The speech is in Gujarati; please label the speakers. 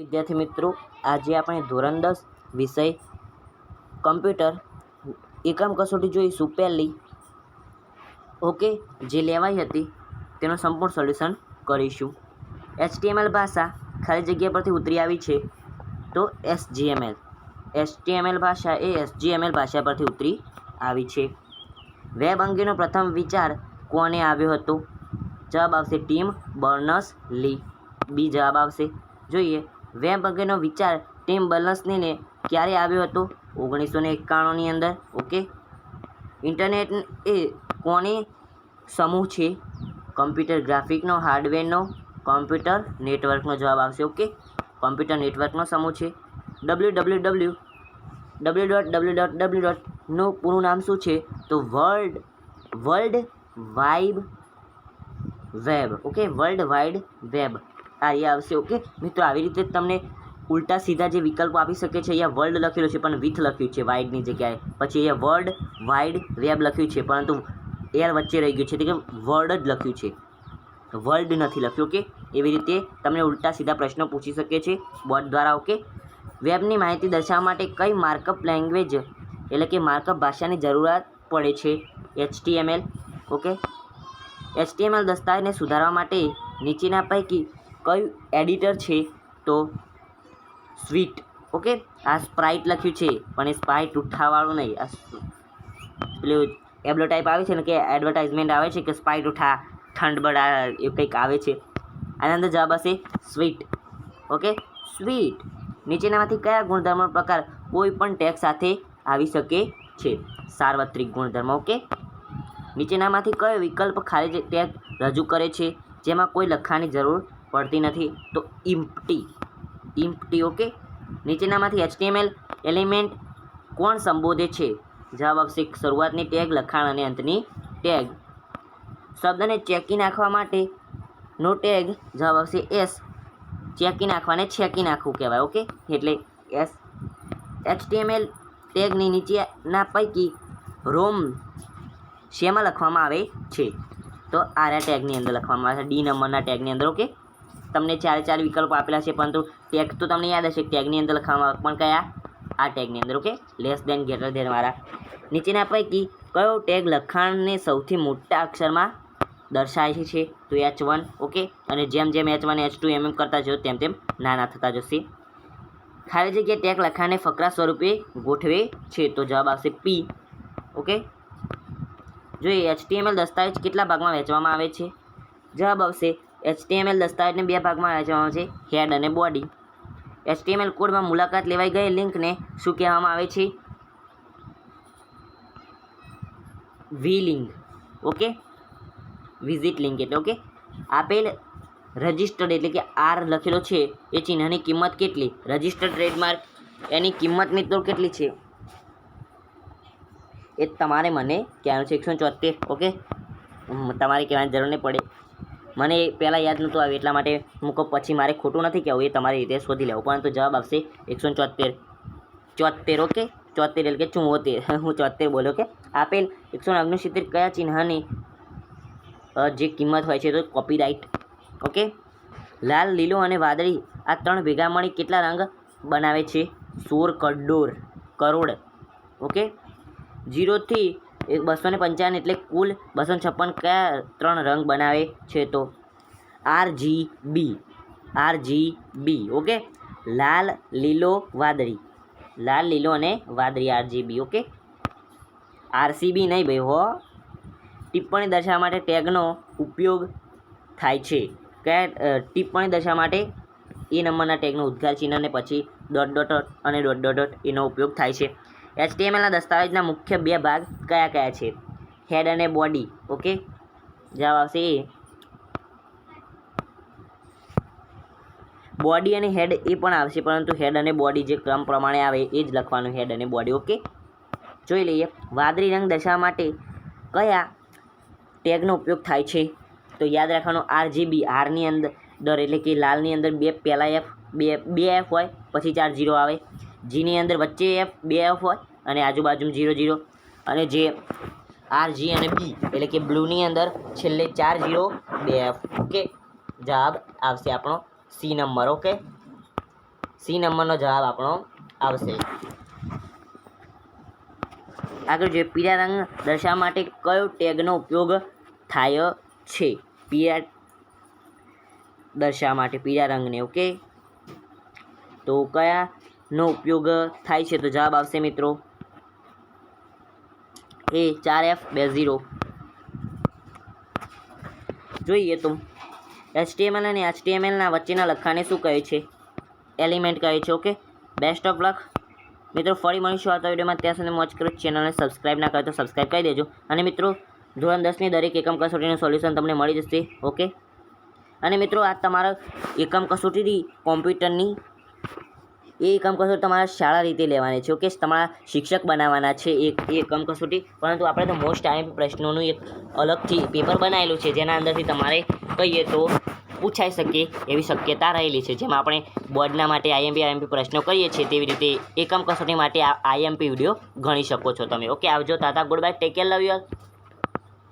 Speaker 1: વિદ્યાર્થી મિત્રો, આજે આપણે ધોરણ 10 વિષય કમ્પ્યુટર એકમ કસોટી જોઈશું. પહેલી ઓકે જે લેવાઈ હતી તેનું સંપૂર્ણ સોલ્યુશન કરીશું. HTML ભાષા ખાલી જગ્યા પરથી ઉતરી આવી છે તો SGML. HTML ભાષા એ SGML ભાષા પરથી ઉતરી આવી છે. વેબ અંગેનો પ્રથમ વિચાર કોને આવ્યો હતો? જવાબ આવશે ટીમ બર્નર્સ-લી. બી જવાબ આવશે. જોઈએ વેબ અંગેનો વિચાર ટીમ બર્નર્સ-લીને ક્યારે આવ્યો હતો? 1991ની અંદર. ઓકે. ઇન્ટરનેટ એ કોની સમૂહ છે? કમ્પ્યુટર ગ્રાફિકનો, હાર્ડવેરનો, કમ્પ્યુટર નેટવર્કનો જવાબ આવશે. ઓકે. કમ્પ્યુટર નેટવર્કનો સમૂહ છે. www નું પૂરું નામ શું છે? તો world wide web. Okay, world wide web આ આવશે. ઓકે મિત્રો, આવી રીતે તમને ઉલટા સીધા જે વિકલ્પો આપી શકે છે. અહીંયા વર્લ્ડ લખેલું છે પણ વિથ લખ્યું છે વાઇડની જગ્યાએ. પછી અહીંયા વર્લ્ડ વાઇડ વેબ લખ્યું છે પરંતુ એર વચ્ચે રહી ગયું છે, એટલે કે વર્લ્ડ જ લખ્યું છે, વર્લ્ડ નથી લખ્યું. ઓકે, એવી રીતે તમને ઉલટા સીધા પ્રશ્નો પૂછી શકે છે બોર્ડ દ્વારા. ઓકે. વેબની માહિતી દર્શાવવા માટે કઈ માર્કઅપ લેંગ્વેજ એટલે કે માર્કઅપ ભાષાની જરૂરિયાત પડે છે? HTML. ઓકે. HTML દસ્તાવેજને સુધારવા માટે નીચેના પૈકી કયું એડિટર છે? તો સ્વીટ. ઓકે. આ સ્પ્રાઇટ લખ્યું છે પણ એ સ્પ્રાઇટ ઉઠાવાળું નહીં. આ પેલું એબ્લો ટાઈપ આવે છે ને, કે એડવર્ટાઇઝમેન્ટ આવે છે કે સ્પ્રાઇટ ઉઠા થંડબર્ડ એ કંઈક આવે છે. આના અંદર જવાબ હશે સ્વીટ. Okay, sweet. નીચેનામાંથી કયા ગુણધર્મનો પ્રકાર કોઈ પણ ટેગ સાથે આવી શકે છે? સાર્વત્રિક ગુણધર્મ. ઓકે. નીચેનામાંથી કયો વિકલ્પ ખાલી ટેગ રજૂ કરે છે જેમાં કોઈ લખાણની જરૂર પડતી નથી? તો ઇમ્પટી. ઓકે. નીચેનામાંથી HTML એલિમેન્ટ કોણ સંબોધે છે? જવાબ આવશે શરૂઆતની ટેગ, લખાણ અને અંતની ટેગ. શબ્દને ચેકી નાખવા માટેનો ટેગ જવાબ આવશે એસ. ચેકી નાખવાને છેકી નાખવું કહેવાય. ઓકે, એટલે એસ. HTML ટેગની નીચેના પૈકી રોમ શેમાં લખવામાં આવે છે? તો આરા ટેગની અંદર લખવામાં આવે છે, ડી નંબરના ટેગની અંદર. ઓકે. તમને ચાર વિકલ્પો આપેલા છે પરંતુ ટેગ તો તમને યાદ હશે, ટેગની અંદર લખવામાં આવે પણ કયા? આ ટેગની અંદર. Okay, less than, greater than વાળા. નીચેના પૈકી કયો ટેગ લખાણને સૌથી મોટા અક્ષરમાં દર્શાવે છે? તો H1. ઓકે. અને જેમ H1 H2 એમ કરતા જશો તેમ નાના થતા જશે. ખાલી જગ્યા ટેગ લખાણને ફકરા સ્વરૂપે ગોઠવે છે? તો જવાબ આવશે પી. ઓકે. જોઈએ HTML દસ્તાવેજ કેટલા ભાગમાં વહેંચવામાં આવે છે? જવાબ આવશે HTML દસ્તાવેજને 2 ભાગમાં વહેંચવામાં આવે છે, હેડ અને બોડી. HTML કોડમાં મુલાકાત લેવાઈ ગઈ લિંકને શું કહેવામાં આવે છે? વી-લિંક. ઓકે, વિઝિટ લિંક એટલે. ઓકે. આપેલ રજિસ્ટર્ડ એટલે કે આર લખેલો છે એ ચિહ્નની કિંમત કેટલી? રજિસ્ટર્ડ ટ્રેડમાર્ક એની કિંમત મિત્રો કેટલી છે એ તમારે મને કહેવાનું છે. 174. ઓકે, તમારે કહેવાની જરૂર નહીં પડે, મને પહેલાં યાદ નહોતું આવ્યું એટલા માટે મૂકો. પછી મારે ખોટું નથી કહેવું, એ તમારી રીતે શોધી લેવું. પરંતુ જવાબ આવશે 174. ઓકે, 74 એટલે કે 74. હું 74 બોલ્યો. કે આપેલ 169 કયા ચિહ્નની જે કિંમત હોય છે? તો કોપીરાઇટ. ઓકે. લાલ, લીલો અને વાદળી આ 3 ભેગા મળી કેટલા રંગ બનાવે છે? 16 કરોડ. ઓકે. 0 થી 255 એટલે કુલ 256 કયા 3 રંગ બનાવે છે? તો RGB. ઓકે. લાલ, લીલો, વાદળી. લાલ, લીલો અને વાદળી, RGB. ઓકે. RCB નહીં ભાઈ હો. ટિપ્પણી દર્શાવવા માટે ટેગનો ઉપયોગ થાય છે. કયા ટિપ્પણી દર્શાવવા માટે એ નંબરના ટેગનો ઉદ્ગાર ચિહ્ન અને પછી ડોટ અને ડોટ એનો ઉપયોગ થાય છે. HTMLના દસ્તાવેજના મુખ્ય 2 ભાગ કયા છે? હેડ અને બોડી. ઓકે. જવાબ આવશે એ. બોડી અને હેડ એ પણ આવશે પરંતુ હેડ અને બોડી જે ક્રમ પ્રમાણે આવે એ જ લખવાનું, હેડ અને બોડી. ઓકે. જોઈ લઈએ વાદળી રંગ દર્શાવવા માટે કયા ટેગનો ઉપયોગ થાય છે? તો યાદ રાખવાનું RGB. આરની અંદર એટલે કે લાલની અંદર 2 પહેલાં F, 2 F હોય, પછી 4 0 આવે. જીની અંદર વચ્ચે F, 2 F હોય અને આજુબાજુ 0 અને જે RG અને B એટલે કે બ્લુની અંદર છેલ્લે 4 0 2 F. ઓકે. જવાબ આવશે આપણો C નંબર. ઓકે. સી નંબરનો જવાબ આપણો આવશે. આગળ જોઈએ, પીળા રંગ દર્શાવવા માટે કયો ટેગનો ઉપયોગ થાય છે? પીળા દર્શાવવા માટે પીળા રંગને, ઓકે, તો કયાનો ઉપયોગ થાય છે? તો જવાબ આવશે મિત્રો એ 4F20. જોઈએ તો HTML અને HTMLના વચ્ચેના લખાણને શું કહે છે? એલિમેન્ટ કહે છે. ઓકે, બેસ્ટ ઓફ લક મિત્રો. ફરી મળીશું આવતા વિડીયોમાં. ત્યાં સુધી મોજ કરો. ચેનલને સબસ્ક્રાઈબ ના કરો તો સબસ્ક્રાઈબ કરી દેજો. અને મિત્રો, ધોરણ 10ની દરેક એકમ કસોટીનું સોલ્યુશન તમને મળી જશે. ઓકે, અને મિત્રો આ તમારા એકમ કસોટીની કોમ્પ્યુટરની એકમ કસોટી તમારા શાળા રીતે લેવાની છે. ઓકે, તમારા શિક્ષક બનાવવાના છે એ એકમ કસોટી. પરંતુ આપણે તો મોસ્ટ આઈએમપી પ્રશ્નોનું એક અલગથી પેપર બનાવેલું છે, જેના અંદરથી તમારે કહીએ તો પૂછાઈ શકે એવી શક્યતા રહેલી છે. જેમાં આપણે બોર્ડના માટે આઈએમપી પ્રશ્નો કરીએ છીએ, તેવી રીતે એકમ કસોટી માટે આઈએમપી વિડીયો ગણી શકો છો તમે. ઓકે, આવજો. Tata goodbye, take care, love you all.